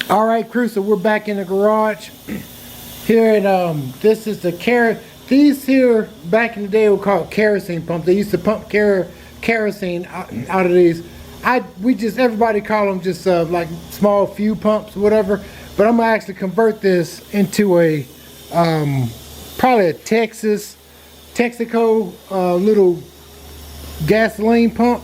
All right, crew, so we're back in the garage here, and this is the these here back in the day were called kerosene pumps. They used to pump kerosene out of these. Everybody call them just like small few pumps, whatever. But I'm gonna actually convert this into a probably a Texaco little gasoline pump.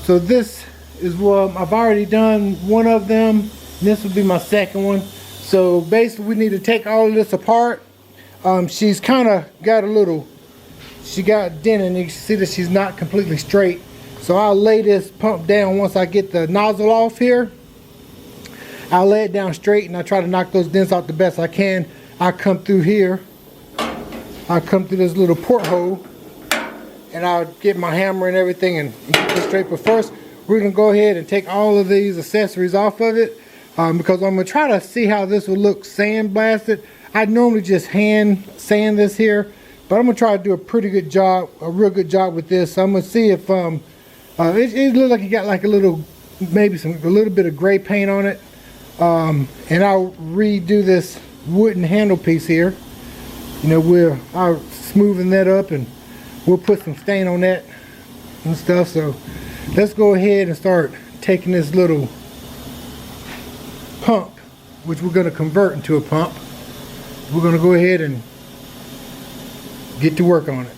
So this is what I've already done one of them, and this will be my second one. So basically we need to take all of this apart. She's kind of got she got dented, and you can see that she's not completely straight. So I'll lay this pump down once I get the nozzle off here. I'll lay it down straight, and I try to knock those dents out the best I can. I come through here, I come through this little porthole, and I'll get my hammer and everything and get this straight. But first, we're gonna go ahead and take all of these accessories off of it, because I'm gonna try to see how this will look sandblasted. I normally just hand sand this here, but I'm gonna try to do a pretty good job, a real good job with this. So I'm gonna see if it looks like you got like a little, maybe a little bit of gray paint on it, and I'll redo this wooden handle piece here. You know, I'll smoothen that up, and we'll put some stain on that and stuff. So let's go ahead and start taking this little pump, which we're going to convert into a pump. We're going to go ahead and get to work on it.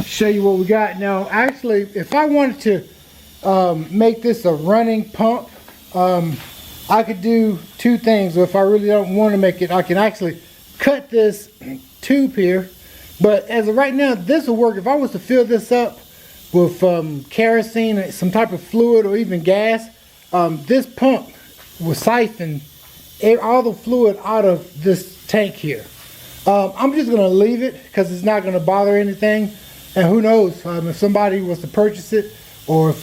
Show you what we got now. Actually, if I wanted to make this a running pump, I could do two things. If I really don't want to make it, I can actually cut this tube here. But as of right now, this will work. If I was to fill this up with kerosene, some type of fluid, or even gas, this pump will siphon all the fluid out of this tank here. I'm just going to leave it because it's not going to bother anything. And who knows, if somebody was to purchase it, or if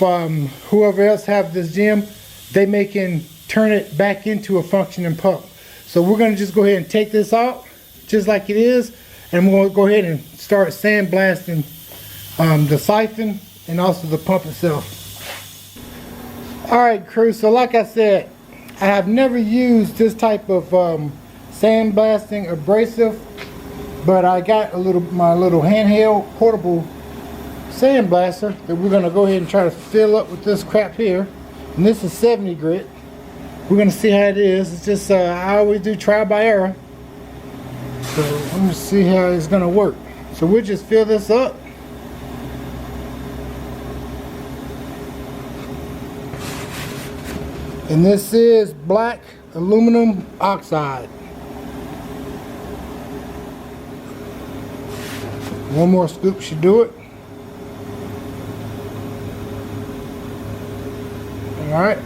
whoever else have this gym, they can turn it back into a functioning pump. So we're going to just go ahead and take this out just like it is, and we're going to go ahead and start sandblasting the siphon and also the pump itself. Alright, crew, so like I said, I have never used this type of sandblasting abrasive, but I got my little handheld portable sandblaster that we're going to go ahead and try to fill up with this crap here. And this is 70 grit. We're going to see how it is. It's just I always do trial by error. So let me see how it's going to work. So we'll just fill this up. And this is black aluminum oxide. One more scoop should do it. Alright.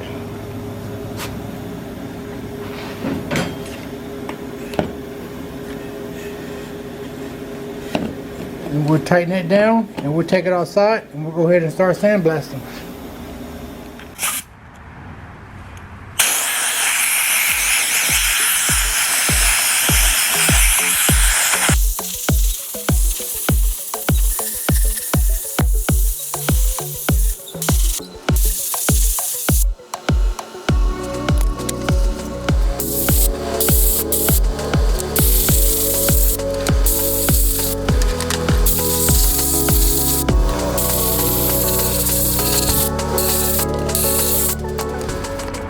And we'll tighten it down, and we'll take it outside, and we'll go ahead and start sandblasting.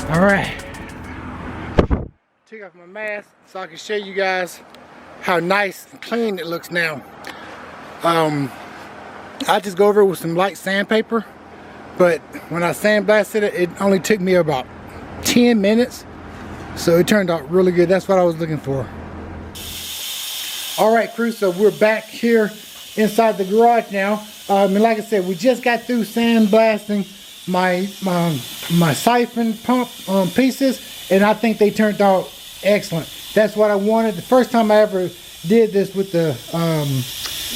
Alright, took off my mask so I can show you guys how nice and clean it looks now. I just go over it with some light sandpaper, but when I sandblasted it, it only took me about 10 minutes. So it turned out really good. That's what I was looking for. All right, crew, so we're back here inside the garage now. And like I said, we just got through sandblasting my siphon pump pieces, and I think they turned out excellent. That's what I wanted. The first time I ever did this with the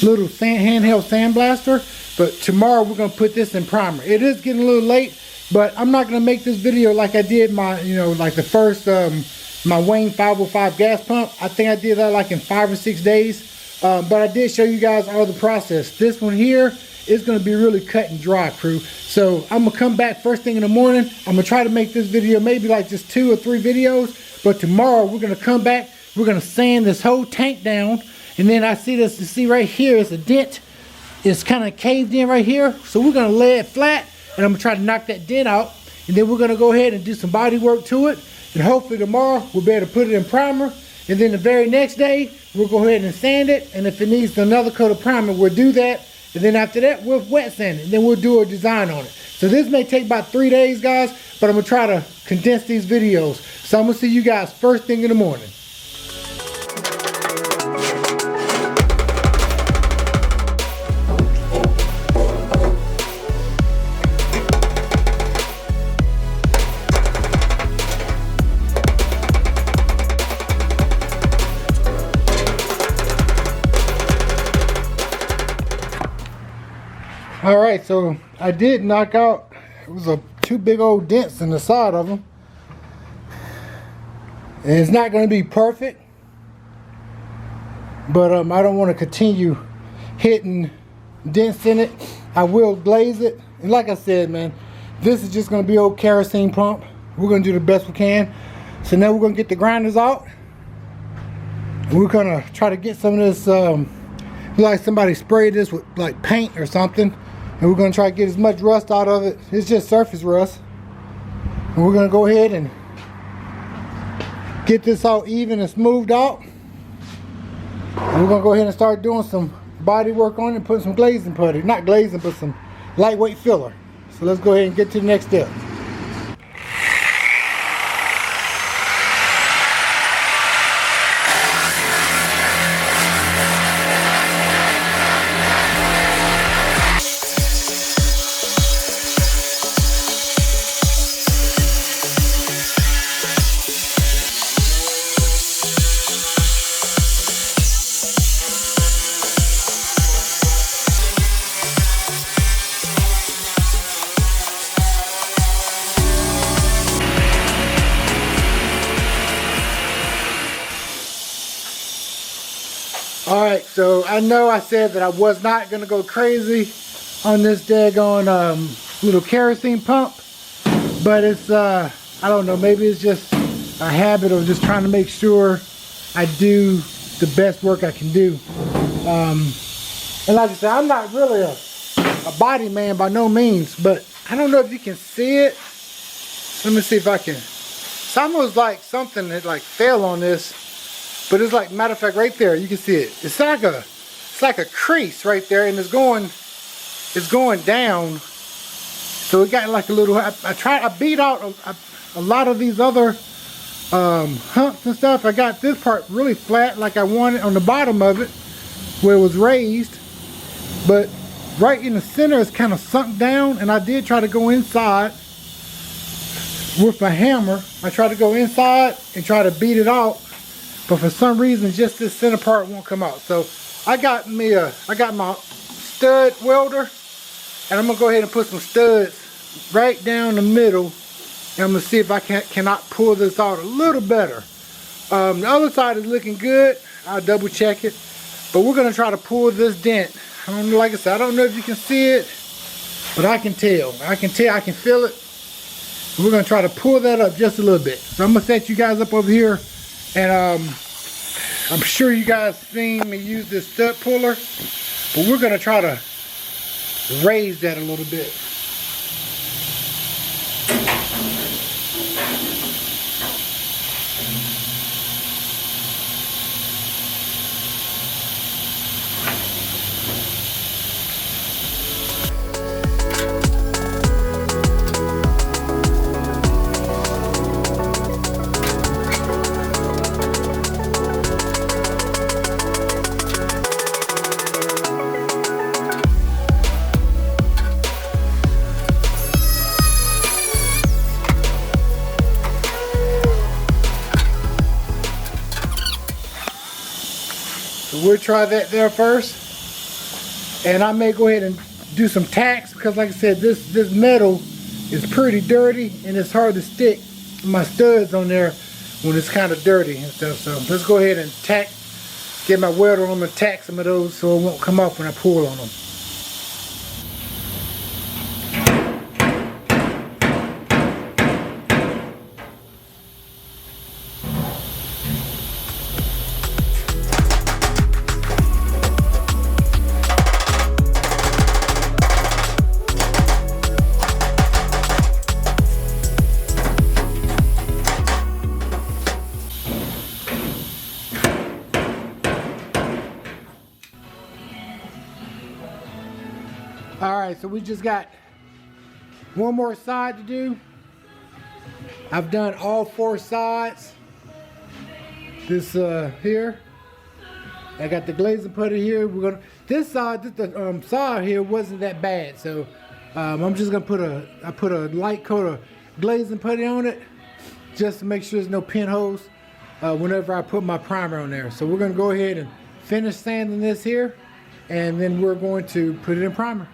little handheld sandblaster, but tomorrow we're gonna put this in primer. It is getting a little late, but I'm not gonna make this video like I did my, like the first my Wayne 505 gas pump. I think I did that like in 5 or 6 days, but I did show you guys all the process. This one here is gonna be really cut and dry, crew. So I'm gonna come back first thing in the morning. I'm gonna try to make this video maybe like just 2 or 3 videos, but tomorrow we're gonna come back, we're gonna sand this whole tank down, and then I see this, you see right here is a dent. It's kind of caved in right here, so we're gonna lay it flat, and I'm gonna try to knock that dent out, and then we're gonna go ahead and do some body work to it, and hopefully tomorrow we'll be able to put it in primer, and then the very next day we'll go ahead and sand it, and if it needs another coat of primer, we'll do that. And then after that, we'll wet sand it. And then we'll do a design on it. So this may take about 3 days, guys, but I'm gonna try to condense these videos. So I'm gonna see you guys first thing in the morning. All right, so I did knock out, it was 2 big old dents in the side of them. And it's not going to be perfect, but I don't want to continue hitting dents in it. I will glaze it. And like I said, man, this is just going to be old kerosene pump. We're going to do the best we can. So now we're going to get the grinders out. And we're going to try to get some of this, like somebody sprayed this with like paint or something. And we're going to try to get as much rust out of it. It's just surface rust. And we're going to go ahead and get this all even and smoothed out. And we're going to go ahead and start doing some body work on it and putting some glazing putty. Not glazing, but some lightweight filler. So let's go ahead and get to the next step. Alright, so I know I said that I was not going to go crazy on this daggone little kerosene pump, but it's, I don't know, maybe it's just a habit of just trying to make sure I do the best work I can do. And like I said, I'm not really a body man by no means, but I don't know if you can see it. Let me see if I can. It's almost like something that like fell on this. But it's like, matter of fact, right there, you can see it. It's like a crease right there, and it's going down. So it got like a little. I beat out a lot of these other humps and stuff. I got this part really flat, like I wanted on the bottom of it, where it was raised. But right in the center, it's kind of sunk down, and I did try to go inside with my hammer. I tried to go inside and try to beat it out. But for some reason, just this center part won't come out. So I got my stud welder, and I'm gonna go ahead and put some studs right down the middle, and I'm gonna see if I cannot pull this out a little better. The other side is looking good. I'll double check it, but we're gonna try to pull this dent. I don't know, like I said, I don't know if you can see it, but I can tell. I can feel it. We're gonna try to pull that up just a little bit. So I'm gonna set you guys up over here. And I'm sure you guys seen me use this stud puller, but we're going to try to raise that a little bit. we'll try that there first. And I may go ahead and do some tacks, because like I said, this metal is pretty dirty and it's hard to stick my studs on there when it's kind of dirty and stuff. So let's go ahead and tack, get my welder on them and tack some of those so it won't come off when I pull on them. Alright, so we just got one more side to do. I've done all 4 sides. This here, I got the glazing putty here. We're gonna, this side, the side here wasn't that bad, so I'm just gonna put a light coat of glazing putty on it, just to make sure there's no pinholes whenever I put my primer on there. So we're gonna go ahead and finish sanding this here, and then we're going to put it in primer.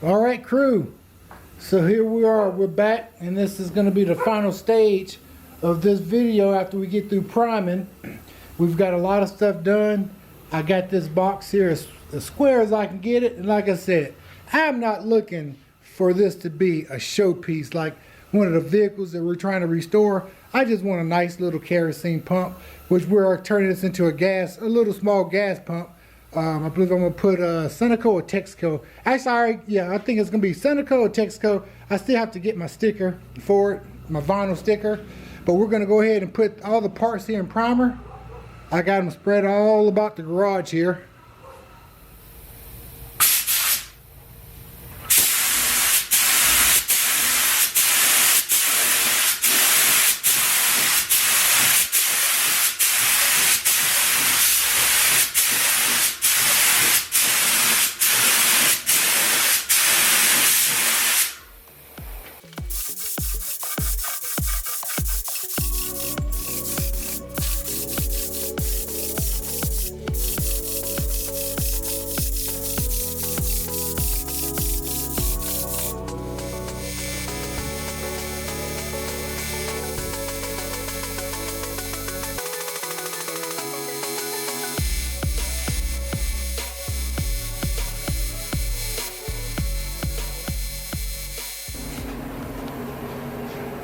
Alright crew, so here we are, we're back, and this is going to be the final stage of this video after we get through priming. We've got a lot of stuff done. I got this box here as square as I can get it, and like I said, I'm not looking for this to be a showpiece like one of the vehicles that we're trying to restore. I just want a nice little kerosene pump, which we're turning this into a little small gas pump. I believe I'm going to put Seneca or Texaco. Actually, I think it's going to be Seneca or Texaco. I still have to get my sticker for it, my vinyl sticker. But we're going to go ahead and put all the parts here in primer. I got them spread all about the garage here.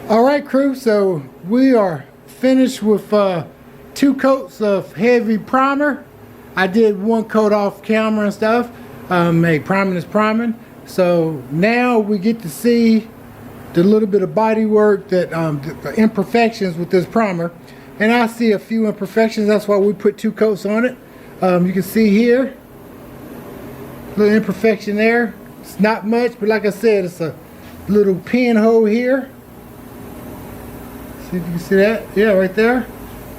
Alright crew, so we are finished with 2 coats of heavy primer. I did 1 coat off camera and stuff. Hey, priming is priming. So now we get to see the little bit of body work, that the imperfections with this primer. And I see a few imperfections, that's why we put 2 coats on it. You can see here, little imperfection there. It's not much, but like I said, it's a little pinhole here. See if you can see that? Yeah, right there.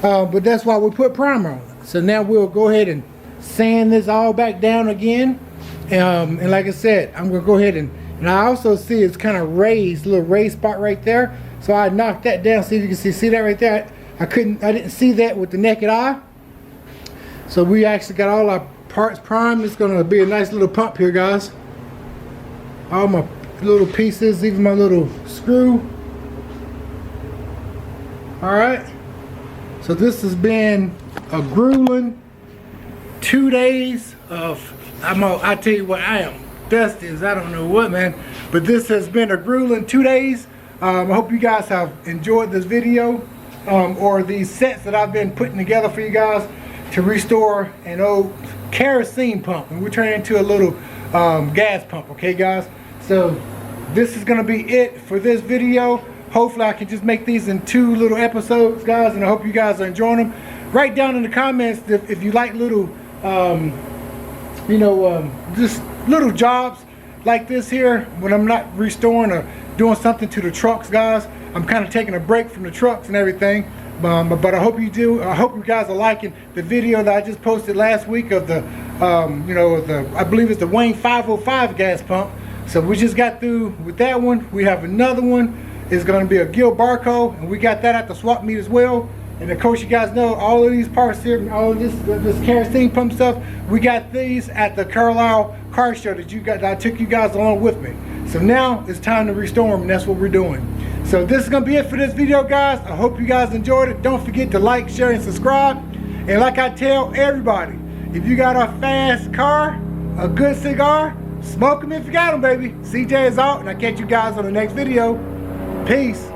But that's why we put primer on it. So now we'll go ahead and sand this all back down again. And like I said, I'm going to go ahead and I also see it's kind of raised, a little raised spot right there. So I knocked that down. See if you can see that right there? I didn't see that with the naked eye. So we actually got all our parts primed. It's going to be a nice little pump here, guys. All my little pieces, even my little screw. Alright, so this has been a grueling 2 days of, I tell you what, I am dusty as I don't know what, man. But this has been a grueling 2 days. I hope you guys have enjoyed this video, or these sets that I've been putting together for you guys to restore an old kerosene pump. And we're turning into a little gas pump, okay guys? So this is going to be it for this video. Hopefully I can just make these in 2 little episodes, guys, and I hope you guys are enjoying them. write down in the comments if you like little, just little jobs like this here when I'm not restoring or doing something to the trucks, guys. I'm kind of taking a break from the trucks and everything. But I hope you do. I hope you guys are liking the video that I just posted last week of the, I believe it's the Wayne 505 gas pump. So we just got through with that one. We have another one. It's going to be a Gil Barco, and we got that at the swap meet as well. And of course, you guys know all of these parts here, all of this kerosene pump stuff. We got these at the Carlisle car show that I took you guys along with me. So now it's time to restore them, and that's what we're doing. So this is going to be it for this video, guys. I hope you guys enjoyed it. Don't forget to like, share, and subscribe. And like I tell everybody, if you got a fast car, a good cigar, smoke them if you got them, baby. CJ is out, and I'll catch you guys on the next video. Peace.